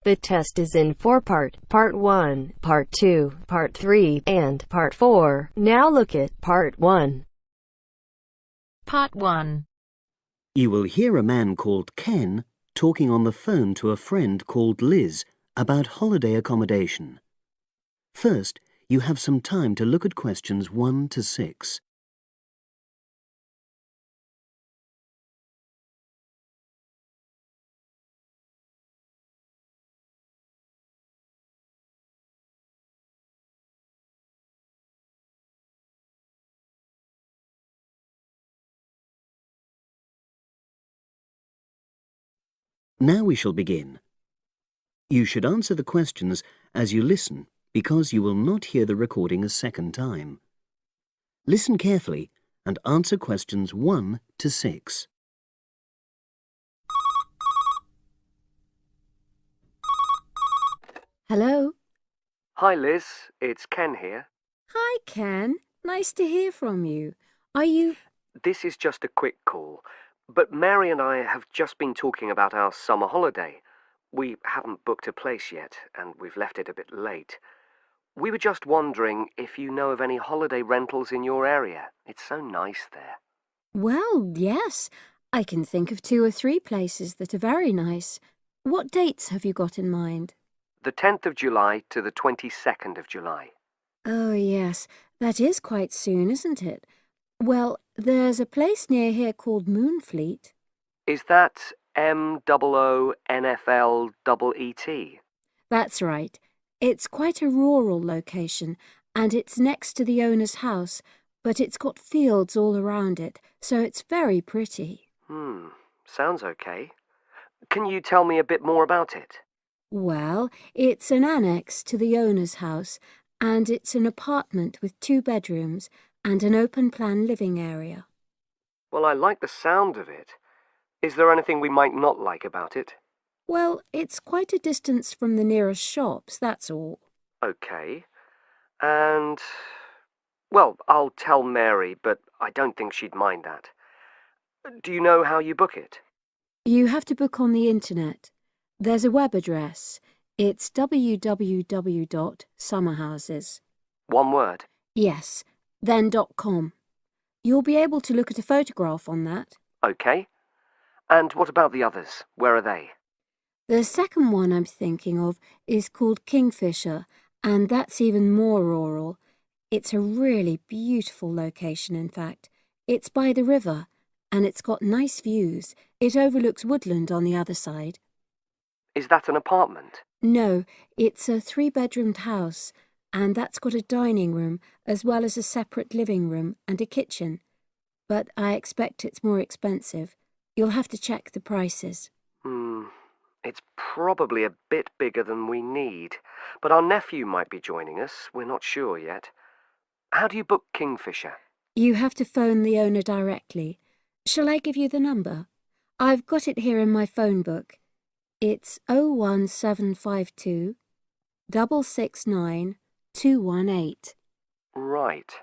The test is in 4 parts: Part 1, Part 2, Part 3, and Part 4. Now look at Part 1. Part 1. You will hear a man called Ken talking on the phone to a friend called Liz about holiday accommodation. First, you have some time to look at questions 1 to 6. Now we shall begin. You should answer the questions as you listen because you will not hear the recording a second time. Listen carefully and answer questions 1 to 6. Hello. Hi Liz, it's Ken here. Hi, Ken. Nice to hear from you. Are you... This is just a quick call, but Mary and I have just been talking about our summer holiday. We haven't booked a place yet, and we've left it a bit late. We were just wondering if you know of any holiday rentals in your area. It's so nice there. Well, yes. I can think of 2 or 3 places that are very nice. What dates have you got in mind? The 10th of July to the 22nd of July. Oh, yes. That is quite soon, isn't it? Well, there's a place near here called Moonfleet. Is that MOONFLEET? That's right. It's quite a rural location, and it's next to the owner's house, but it's got fields all around it, so it's very pretty. Sounds okay. Can you tell me a bit more about it? Well, it's an annex to the owner's house, and it's an apartment with 2 bedrooms and an open-plan living area. Well, I like the sound of it. Is there anything we might not like about it? Well, it's quite a distance from the nearest shops, that's all. Okay. And... well, I'll tell Mary, but I don't think she'd mind that. Do you know how you book it? You have to book on the internet. There's a web address. It's www.summerhouses. One word? Yes, then .com. You'll be able to look at a photograph on that. Okay. And what about the others? Where are they? The second one I'm thinking of is called Kingfisher, and that's even more rural. It's a really beautiful location, in fact. It's by the river, and it's got nice views. It overlooks woodland on the other side. Is that an apartment? No, it's a 3-bedroomed house, and that's got a dining room as well as a separate living room and a kitchen. But I expect it's more expensive. You'll have to check the prices. It's probably a bit bigger than we need, but our nephew might be joining us. We're not sure yet. How do you book Kingfisher? You have to phone the owner directly. Shall I give you the number? I've got it here in my phone book. It's 01752 669 218. Right.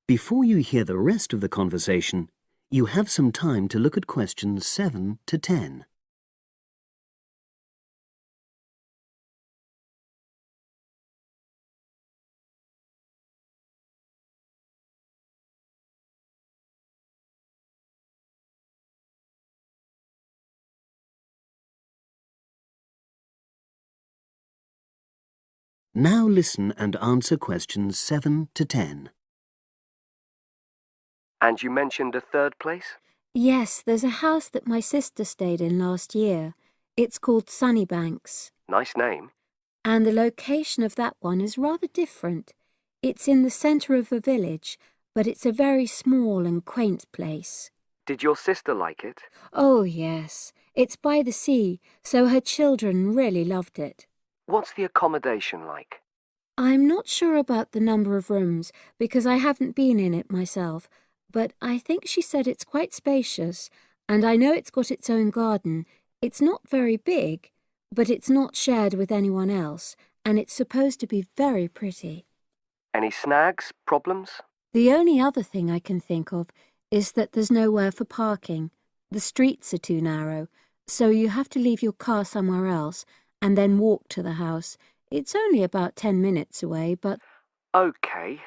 Before you hear the rest of the conversation, you have some time to look at questions 7 to 10. Now listen and answer questions 7 to 10. And you mentioned a third place? Yes, there's a house that my sister stayed in last year. It's called Sunnybanks. Nice name. And the location of that one is rather different. It's in the centre of a village, but it's a very small and quaint place. Did your sister like it? Oh, yes. It's by the sea, so her children really loved it. What's the accommodation like? I'm not sure about the number of rooms, because I haven't been in it myself, but I think she said it's quite spacious, and I know it's got its own garden. It's not very big, but it's not shared with anyone else, and it's supposed to be very pretty. Any snags? Problems? The only other thing I can think of is that there's nowhere for parking. The streets are too narrow, so you have to leave your car somewhere else and then walk to the house. It's only about 10 minutes away, but... OK.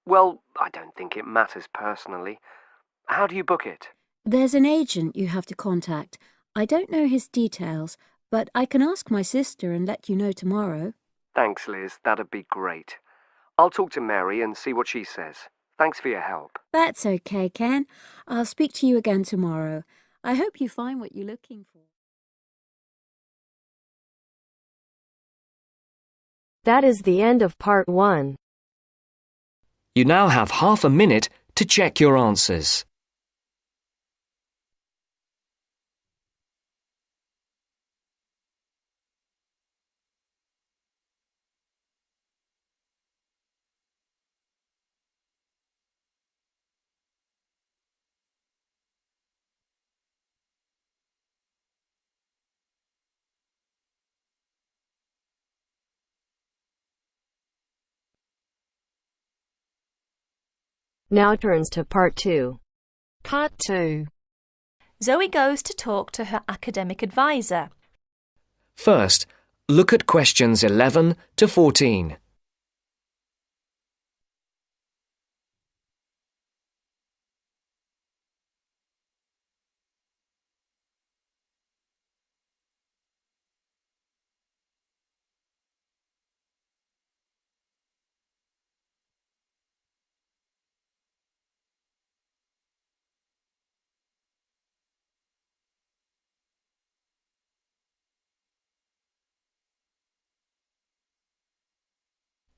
Well, I don't think it matters personally. How do you book it? There's an agent you have to contact. I don't know his details, but I can ask my sister and let you know tomorrow. Thanks, Liz. That'd be great. I'll talk to Mary and see what she says. Thanks for your help. That's okay, Ken. I'll speak to you again tomorrow. I hope you find what you're looking for. That is the end of part 1. You now have half a minute to check your answers. Now turns to part 2. Part 2. Zoe goes to talk to her academic advisor. First, look at questions 11 to 14.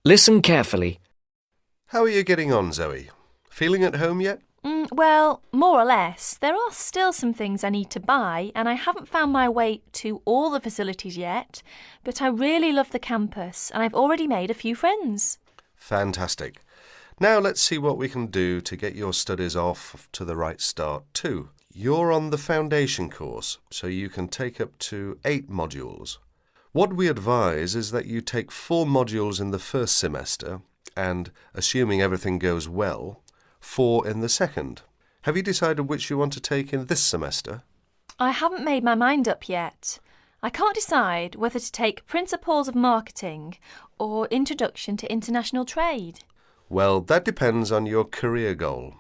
Listen carefully. How are you getting on, Zoe? Feeling at home yet? Well, more or less. There are still some things I need to buy, and I haven't found my way to all the facilities yet, but I really love the campus, and I've already made a few friends. Fantastic. Now let's see what we can do to get your studies off to the right start too. You're on the foundation course, so you can take up to 8 modules. What we advise is that you take 4 modules in the first semester and, assuming everything goes well, 4 in the second. Have you decided which you want to take in this semester? I haven't made my mind up yet. I can't decide whether to take Principles of Marketing or Introduction to International Trade. Well, that depends on your career goal.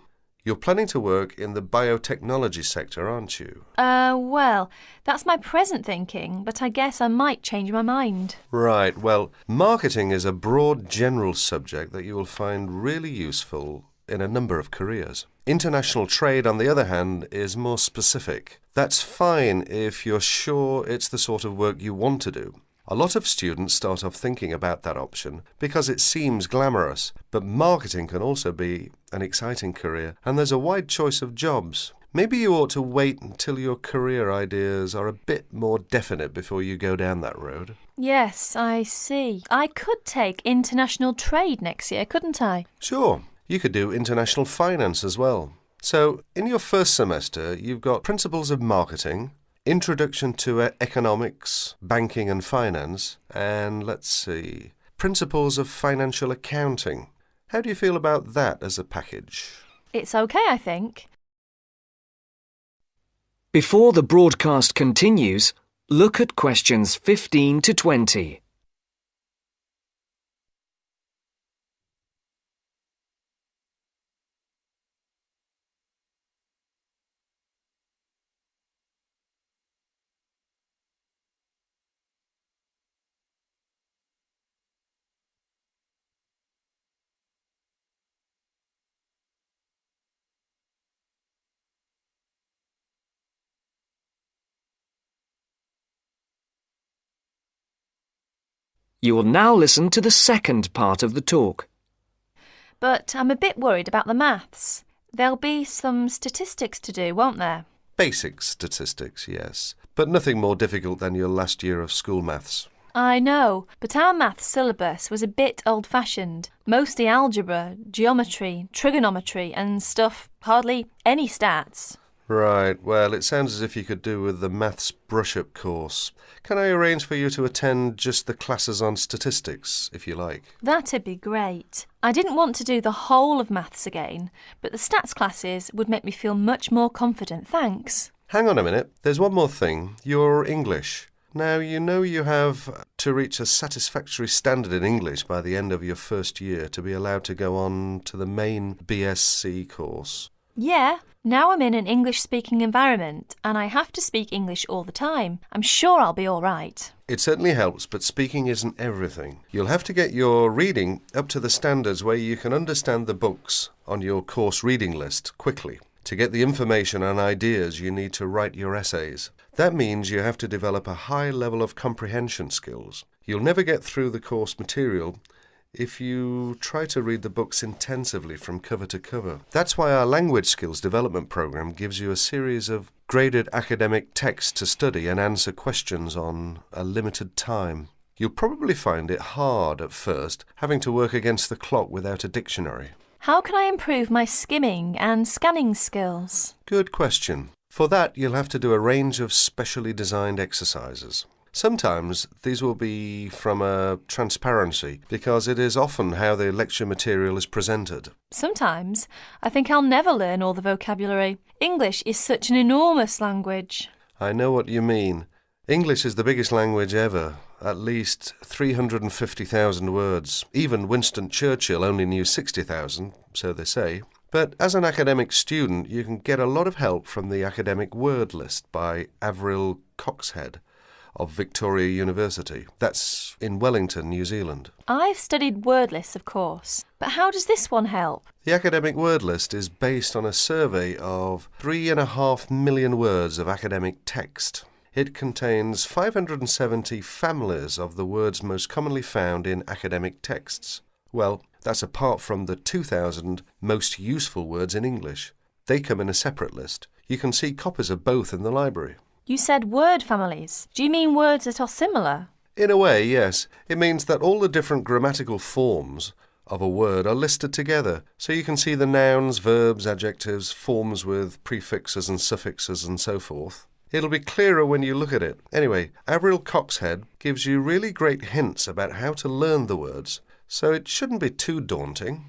You're planning to work in the biotechnology sector, aren't you? Well, that's my present thinking, but I guess I might change my mind. Right, well, marketing is a broad general subject that you will find really useful in a number of careers. International trade, on the other hand, is more specific. That's fine if you're sure it's the sort of work you want to do. A lot of students start off thinking about that option because it seems glamorous, but marketing can also be an exciting career, and there's a wide choice of jobs. Maybe you ought to wait until your career ideas are a bit more definite before you go down that road. Yes, I see. I could take International Trade next year, couldn't I? Sure. You could do international finance as well. So, in your first semester, you've got Principles of Marketing, Introduction to Economics, Banking and Finance, and let's see, Principles of Financial Accounting. How do you feel about that as a package? It's okay, I think. Before the broadcast continues, look at questions 15 to 20. You will now listen to the second part of the talk. But I'm a bit worried about the maths. There'll be some statistics to do, won't there? Basic statistics, yes, but nothing more difficult than your last year of school maths. I know, but our maths syllabus was a bit old-fashioned. Mostly algebra, geometry, trigonometry and stuff, hardly any stats. Right, well, it sounds as if you could do with the maths brush-up course. Can I arrange for you to attend just the classes on statistics, if you like? That'd be great. I didn't want to do the whole of maths again, but the stats classes would make me feel much more confident, thanks. Hang on a minute, there's one more thing. Your English. Now, you know you have to reach a satisfactory standard in English by the end of your first year to be allowed to go on to the main BSc course. Yeah, now I'm in an English-speaking environment and I have to speak English all the time. I'm sure I'll be all right. It certainly helps, but speaking isn't everything. You'll have to get your reading up to the standards where you can understand the books on your course reading list quickly. To get the information and ideas, you need to write your essays. That means you have to develop a high level of comprehension skills. You'll never get through the course material if you try to read the books intensively from cover to cover. That's why our language skills development program gives you a series of graded academic texts to study and answer questions on a limited time. You'll probably find it hard at first, having to work against the clock without a dictionary. How can I improve my skimming and scanning skills? Good question. For that, you'll have to do a range of specially designed exercises. Sometimes these will be from a transparency, because it is often how the lecture material is presented. Sometimes I think I'll never learn all the vocabulary. English is such an enormous language. I know what you mean. English is the biggest language ever, at least 350,000 words. Even Winston Churchill only knew 60,000, so they say. But as an academic student, you can get a lot of help from the academic word list by Avril Coxhead of Victoria University. That's in Wellington, New Zealand. I've studied word lists, of course, but how does this one help? The academic word list is based on a survey of 3.5 million words of academic text. It contains 570 families of the words most commonly found in academic texts. Well, that's apart from the 2,000 most useful words in English. They come in a separate list. You can see copies of both in the library. You said word families. Do you mean words that are similar? In a way, yes. It means that all the different grammatical forms of a word are listed together, so you can see the nouns, verbs, adjectives, forms with prefixes and suffixes and so forth. It'll be clearer when you look at it. Anyway, Avril Coxhead gives you really great hints about how to learn the words, so it shouldn't be too daunting.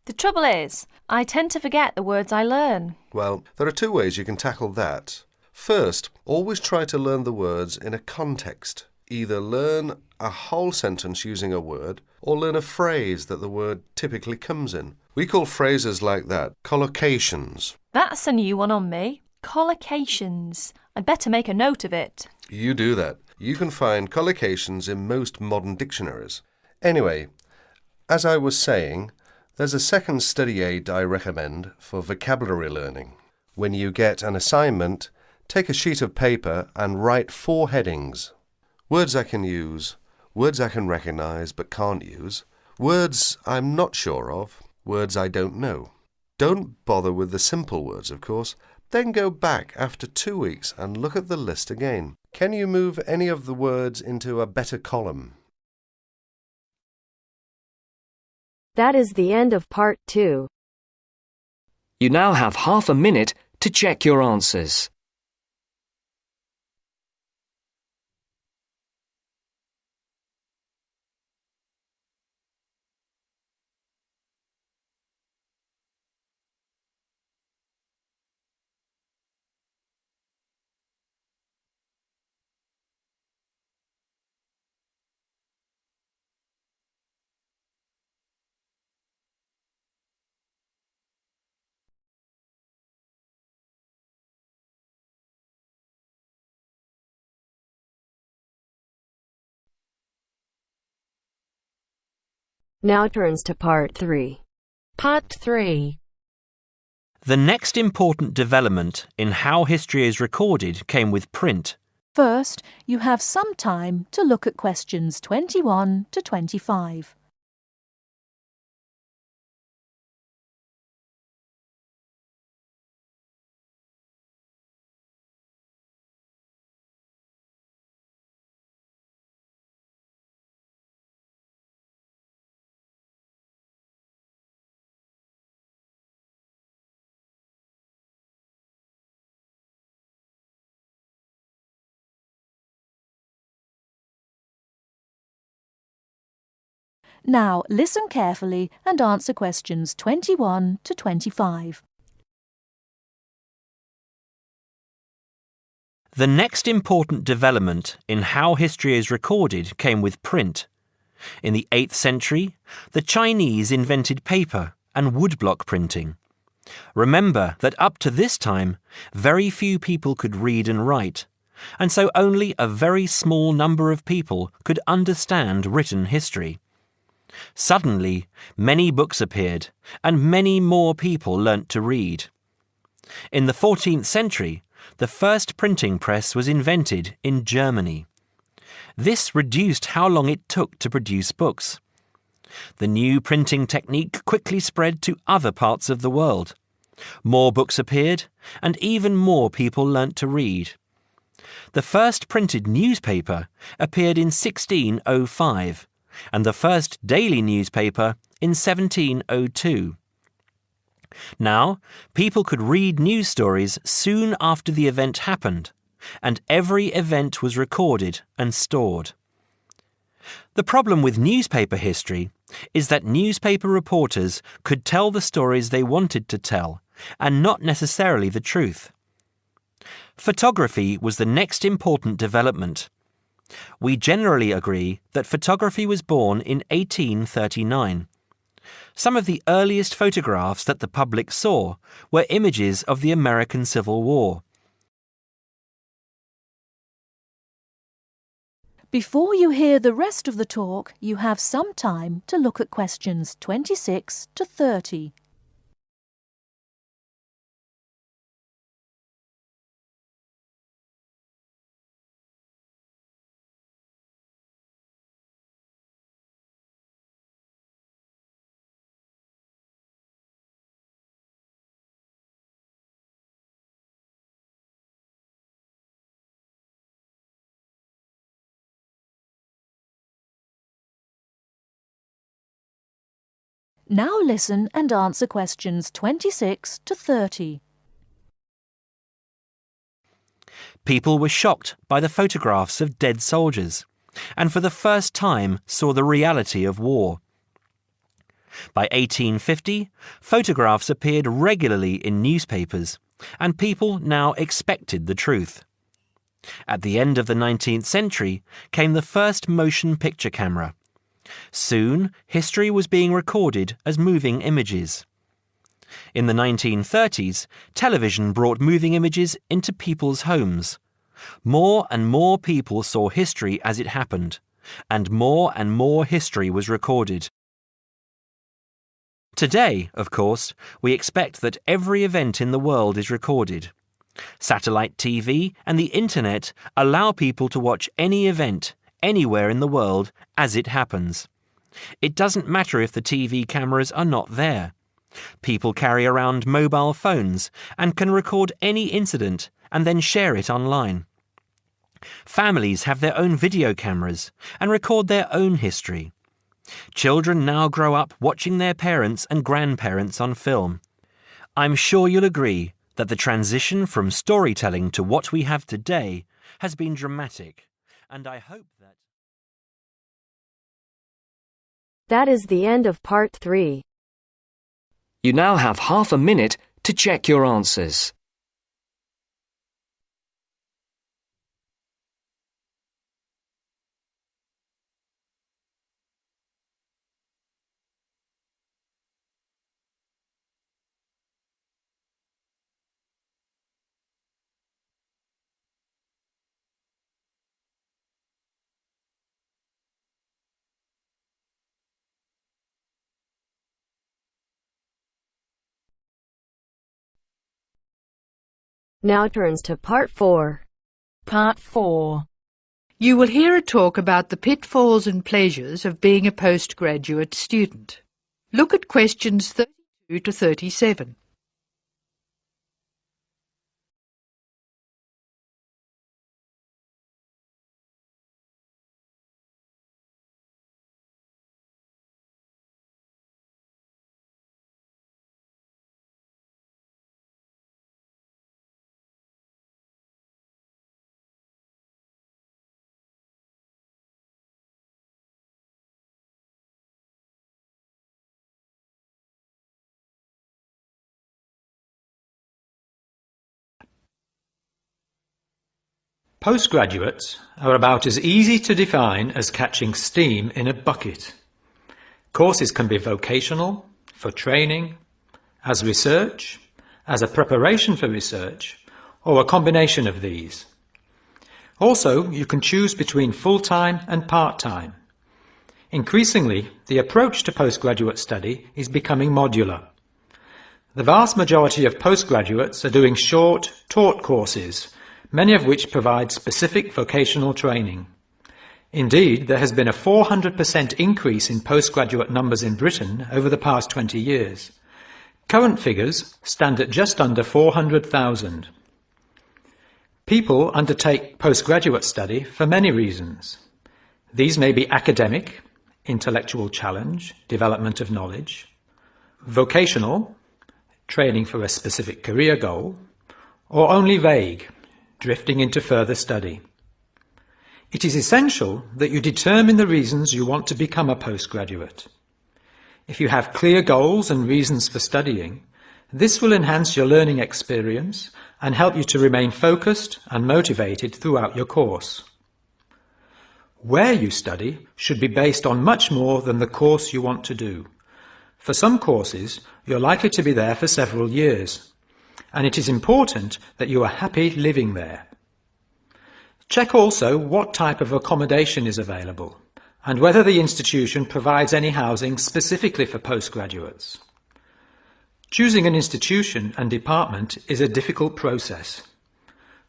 The trouble is, I tend to forget the words I learn. Well, there are two ways you can tackle that. First, always try to learn the words in a context. Either learn a whole sentence using a word, or learn a phrase that the word typically comes in. We call phrases like that collocations. That's a new one on me. Collocations. I'd better make a note of it. You do that. You can find collocations in most modern dictionaries. Anyway, as I was saying, there's a second study aid I recommend for vocabulary learning. When you get an assignment, take a sheet of paper and write 4 headings. Words I can use, words I can recognise but can't use, words I'm not sure of, words I don't know. Don't bother with the simple words, of course. Then go back after 2 weeks and look at the list again. Can you move any of the words into a better column? That is the end of part 2. You now have half a minute to check your answers. Now turns to part 3. Part 3. The next important development in how history is recorded came with print. First, you have some time to look at questions 21 to 25. Now listen carefully and answer questions 21 to 25. The next important development in how history is recorded came with print. In the 8th century, the Chinese invented paper and woodblock printing. Remember that up to this time, very few people could read and write, and so only a very small number of people could understand written history. Suddenly, many books appeared, and many more people learnt to read. In the 14th century, the first printing press was invented in Germany. This reduced how long it took to produce books. The new printing technique quickly spread to other parts of the world. More books appeared, and even more people learnt to read. The first printed newspaper appeared in 1605, and the first daily newspaper in 1702. Now, people could read news stories soon after the event happened, and every event was recorded and stored. The problem with newspaper history is that newspaper reporters could tell the stories they wanted to tell, and not necessarily the truth. Photography was the next important development. We generally agree that photography was born in 1839. Some of the earliest photographs that the public saw were images of the American Civil War. Before you hear the rest of the talk, you have some time to look at questions 26 to 30. Now listen and answer questions 26 to 30. People were shocked by the photographs of dead soldiers, and for the first time saw the reality of war. By 1850, photographs appeared regularly in newspapers, and people now expected the truth. At the end of the 19th century came the first motion picture camera. Soon, history was being recorded as moving images. In the 1930s, television brought moving images into people's homes. More and more people saw history as it happened, and more history was recorded. Today, of course, we expect that every event in the world is recorded. Satellite TV and the Internet allow people to watch any event, anywhere in the world, as it happens. It doesn't matter if the TV cameras are not there. People carry around mobile phones and can record any incident and then share it online. Families have their own video cameras and record their own history. Children now grow up watching their parents and grandparents on film. I'm sure you'll agree that the transition from storytelling to what we have today has been dramatic, and I hope that... That is the end of part 3. You now have half a minute to check your answers. Now turns to part 4. Part 4. You will hear a talk about the pitfalls and pleasures of being a postgraduate student. Look at questions 32 to 37. Postgraduates are about as easy to define as catching steam in a bucket. Courses can be vocational, for training, as research, as a preparation for research, or a combination of these. Also, you can choose between full-time and part-time. Increasingly, the approach to postgraduate study is becoming modular. The vast majority of postgraduates are doing short, taught courses, many of which provide specific vocational training. Indeed, there has been a 400% increase in postgraduate numbers in Britain over the past 20 years. Current figures stand at just under 400,000. People undertake postgraduate study for many reasons. These may be academic, intellectual challenge, development of knowledge; vocational, training for a specific career goal; or only vague, drifting into further study. It is essential that you determine the reasons you want to become a postgraduate. If you have clear goals and reasons for studying, this will enhance your learning experience and help you to remain focused and motivated throughout your course. Where you study should be based on much more than the course you want to do. For some courses, you're likely to be there for several years, and it is important that you are happy living there. Check also what type of accommodation is available and whether the institution provides any housing specifically for postgraduates. Choosing an institution and department is a difficult process.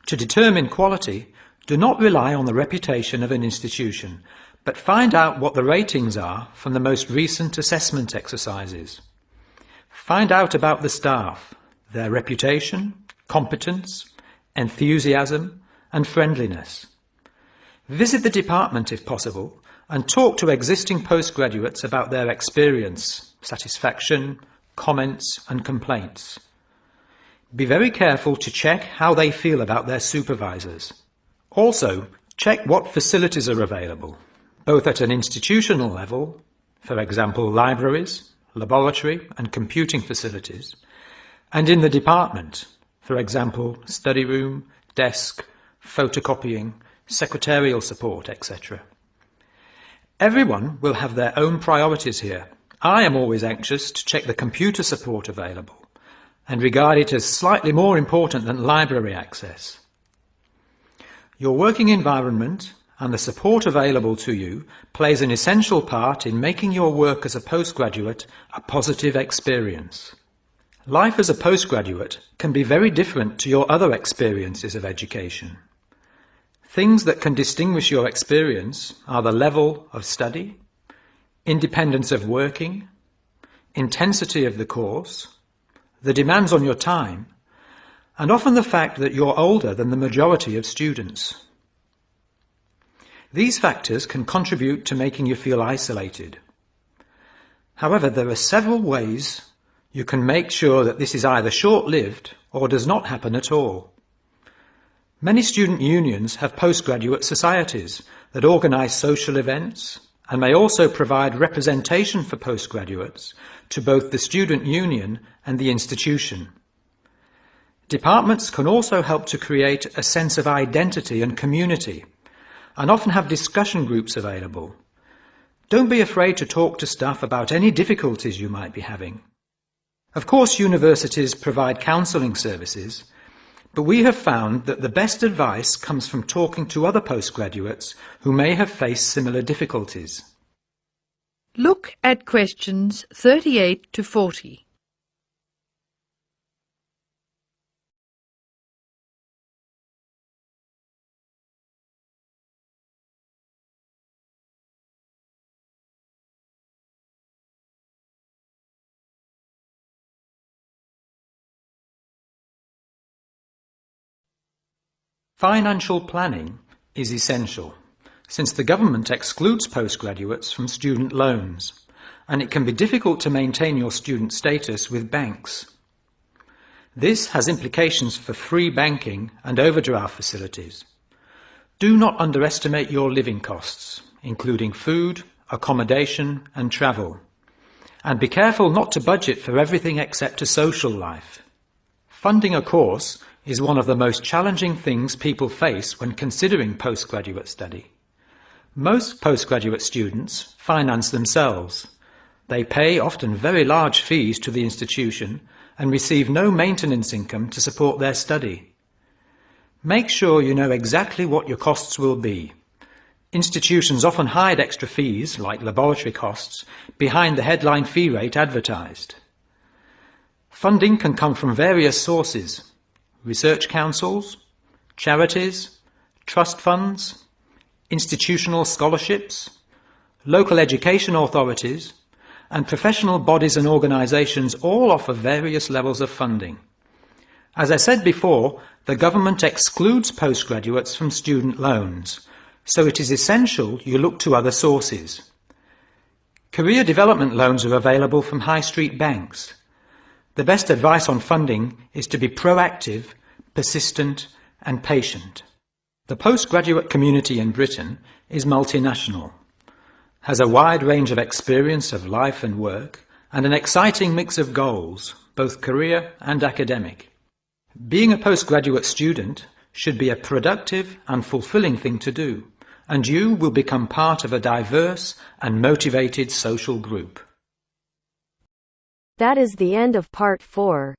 To determine quality, do not rely on the reputation of an institution, but find out what the ratings are from the most recent assessment exercises. Find out about the staff, their reputation, competence, enthusiasm, and friendliness. Visit the department if possible and talk to existing postgraduates about their experience, satisfaction, comments and complaints. Be very careful to check how they feel about their supervisors. Also, check what facilities are available, both at an institutional level, for example libraries, laboratory and computing facilities, and in the department, for example study room, desk, photocopying, secretarial support, etc. Everyone will have their own priorities here. I am always anxious to check the computer support available and regard it as slightly more important than library access. Your working environment and the support available to you plays an essential part in making your work as a postgraduate a positive experience. Life as a postgraduate can be very different to your other experiences of education. Things that can distinguish your experience are the level of study, independence of working, intensity of the course, the demands on your time, and often the fact that you're older than the majority of students. These factors can contribute to making you feel isolated. However, there are several ways you can make sure that this is either short-lived or does not happen at all. Many student unions have postgraduate societies that organise social events and may also provide representation for postgraduates to both the student union and the institution. Departments can also help to create a sense of identity and community, and often have discussion groups available. Don't be afraid to talk to staff about any difficulties you might be having. Of course, universities provide counselling services, but we have found that the best advice comes from talking to other postgraduates who may have faced similar difficulties. Look at questions 38 to 40. Financial planning is essential, since the government excludes postgraduates from student loans, and it can be difficult to maintain your student status with banks. This has implications for free banking and overdraft facilities. Do not underestimate your living costs, including food, accommodation and travel. And be careful not to budget for everything except a social life. Funding a course is one of the most challenging things people face when considering postgraduate study. Most postgraduate students finance themselves. They pay often very large fees to the institution and receive no maintenance income to support their study. Make sure you know exactly what your costs will be. Institutions often hide extra fees, like laboratory costs, behind the headline fee rate advertised. Funding can come from various sources: research councils, charities, trust funds, institutional scholarships, local education authorities, and professional bodies and organisations all offer various levels of funding. As I said before, the government excludes postgraduates from student loans, so it is essential you look to other sources. Career development loans are available from high street banks. The best advice on funding is to be proactive, persistent and patient. The postgraduate community in Britain is multinational, has a wide range of experience of life and work, and an exciting mix of goals, both career and academic. Being a postgraduate student should be a productive and fulfilling thing to do, and you will become part of a diverse and motivated social group. That is the end of part 4.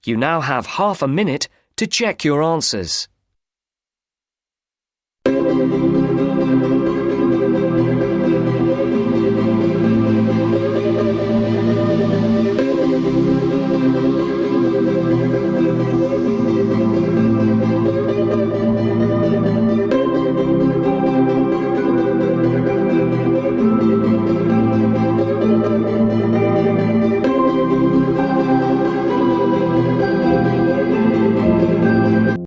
You now have half a minute to check your answers.